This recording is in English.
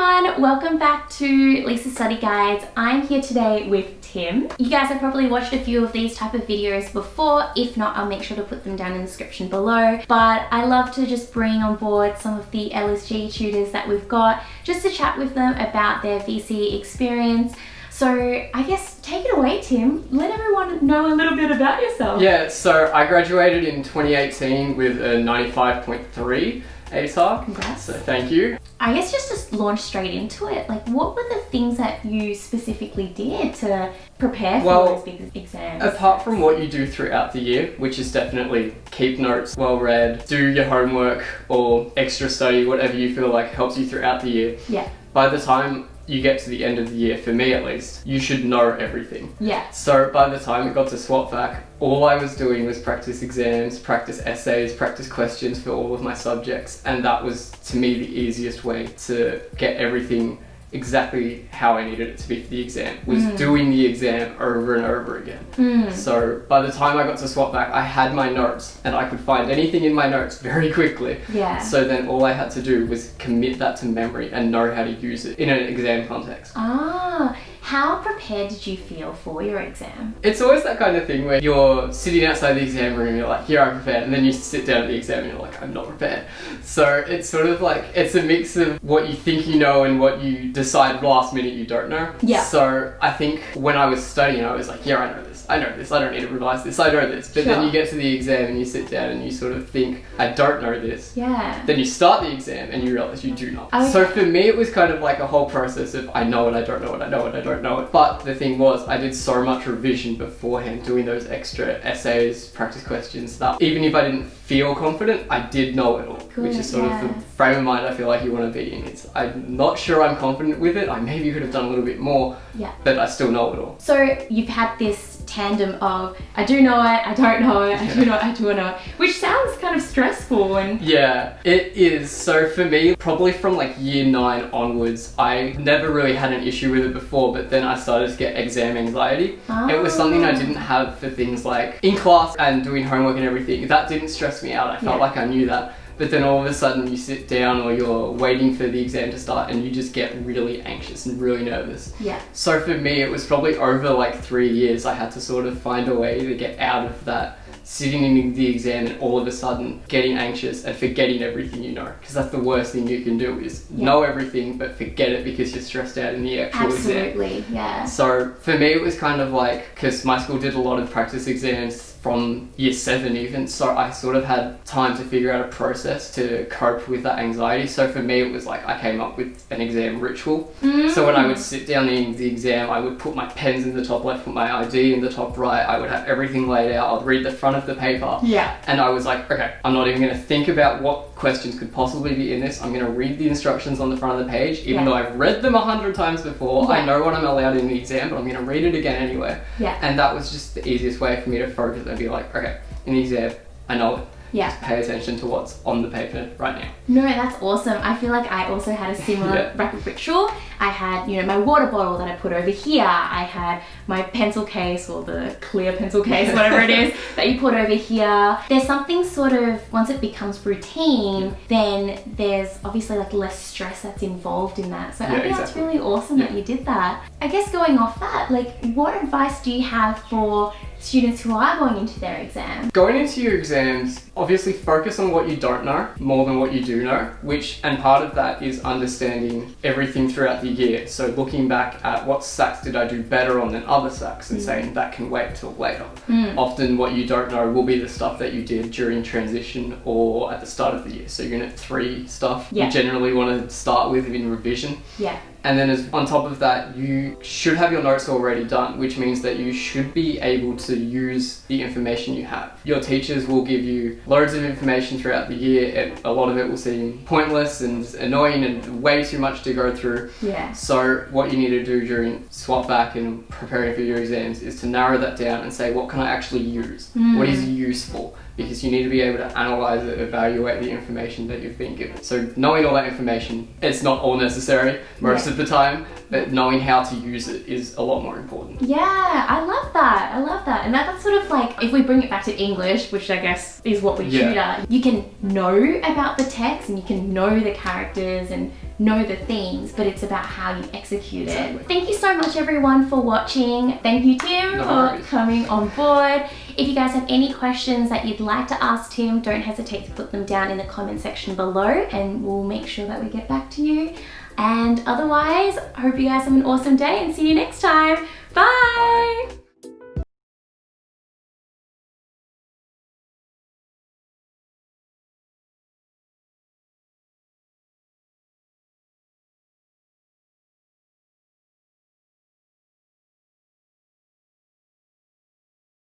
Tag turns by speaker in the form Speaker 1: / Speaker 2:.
Speaker 1: everyone, welcome back to Lisa's Study Guides. I'm here today with Tim. You guys have probably watched a few of these type of videos before. If not, I'll make sure to put them down in the description below. But I love to just bring on board some of the LSG tutors that we've got just to chat with them about their VC experience. So I guess take it away, Tim. Let everyone know a little bit about yourself.
Speaker 2: Yeah, so I graduated in 2018 with a 95.3 ATAR.
Speaker 1: Congrats.
Speaker 2: So thank you.
Speaker 1: I guess just to launch straight into it, like what were the things that you specifically did to prepare for those big exams?
Speaker 2: Apart from what you do throughout the year, which is definitely keep notes well read, do your homework or extra study, whatever you feel like helps you throughout the year.
Speaker 1: Yeah.
Speaker 2: By the time you get to the end of the year, for me at least, you should know everything.
Speaker 1: Yeah.
Speaker 2: So by the time it got to swap back, all I was doing was practice exams, practice essays, practice questions for all of my subjects, and that was to me the easiest way to get everything exactly how I needed it to be for the exam, was doing the exam over and over again. So by the time I got to swap back, I had my notes and I could find anything in my notes very quickly.
Speaker 1: Yeah.
Speaker 2: So then all I had to do was commit that to memory and know how to use it in an exam context.
Speaker 1: Ah, how prepared did you feel for your exam?
Speaker 2: It's always that kind of thing where you're sitting outside the exam room and you're like, here, I'm prepared, and then you sit down at the exam and you're like, I'm not prepared. So it's sort of like, it's a mix of what you think you know and what you decide last minute you don't know.
Speaker 1: Yeah.
Speaker 2: So I think when I was studying, I was like, yeah, I know this, I don't need to revise this, I know this. But then you get to the exam and you sit down and you sort of think, I don't know this.
Speaker 1: Yeah.
Speaker 2: Then you start the exam and you realize you do not.
Speaker 1: Okay.
Speaker 2: So for me, it was kind of like a whole process of I know it, I don't know it, I know it, I don't know it. But the thing was, I did so much revision beforehand, doing those extra essays, practice questions, that even if I didn't feel confident, I did know it all.
Speaker 1: Good,
Speaker 2: which is sort of the frame of mind I feel like you want to be in. It's, I'm not sure I'm confident with it. I maybe could have done a little bit more, but I still know it all.
Speaker 1: So you've had this tandem of I do know it, I don't know it, I do know it, I do know it, which sounds kind of stressful. And
Speaker 2: yeah, it is. So for me, probably from like year 9 onwards, I never really had an issue with it before, but then I started to get exam anxiety. It was something I didn't have for things like in class and doing homework and everything. That didn't stress me out. I felt like I knew that. But then all of a sudden you sit down or you're waiting for the exam to start and you just get really anxious and really nervous.
Speaker 1: Yeah.
Speaker 2: So for me, it was probably over like 3 years I had to sort of find a way to get out of that sitting in the exam and all of a sudden getting anxious and forgetting everything you know. Because that's the worst thing you can do is know everything but forget it because you're stressed out in the actual exam.
Speaker 1: Absolutely, yeah.
Speaker 2: So for me, it was kind of like, because my school did a lot of practice exams from year 7 even, so I sort of had time to figure out a process to cope with that anxiety. So for me, it was like I came up with an exam ritual. So when I would sit down in the exam, I would put my pens in the top left, put my ID in the top right, I would have everything laid out, I'd read the front of the paper. Yeah. And I was like, okay, I'm not even going to think about what questions could possibly be in this. I'm going to read the instructions on the front of the page, even though I've read them 100 times before. I know what I'm allowed in the exam, but I'm going to read it again anyway. Yeah. And that was just the easiest way for me to focus and be like, okay, in the exam, I know it. Yeah. Just pay attention to what's on the paper right now.
Speaker 1: No, that's awesome. I feel like I also had a similar ritual. I had, you know, my water bottle that I put over here. I had my pencil case, or the clear pencil case, whatever it is, that you put over here. There's something sort of, once it becomes routine, then there's obviously like less stress that's involved in that. So I think that's really awesome that you did that. I guess going off that, like what advice do you have for students who are going into their exam?
Speaker 2: Going into your exams, obviously focus on what you don't know more than what you do know, and part of that is understanding everything throughout the year. So looking back at what SACs did I do better on than other SACs and saying that can wait till later. Often what you don't know will be the stuff that you did during transition or at the start of the year. So Unit 3 stuff you generally want to start with in revision. Yeah. And then on top of that, you should have your notes already done, which means that you should be able to use the information you have. Your teachers will give you loads of information throughout the year, and a lot of it will seem pointless and annoying and way too much to go through. Yeah. So what you need to do during swap back and preparing for your exams is to narrow that down and say, what can I actually use? What is useful? Because you need to be able to analyze it, evaluate the information that you've been given. So knowing all that information, it's not all necessary most of the time, but knowing how to use it is a lot more important.
Speaker 1: Yeah, I love that. I love that. And that's sort of like, if we bring it back to English, which I guess is what we tutor, you can know about the text and you can know the characters and know the themes, but it's about how you execute it.
Speaker 2: Exactly.
Speaker 1: Thank you so much everyone for watching. Thank you Tim for coming on board. If you guys have any questions that you'd like to ask Tim, don't hesitate to put them down in the comment section below and we'll make sure that we get back to you. And otherwise, I hope you guys have an awesome day and see you next time. Bye.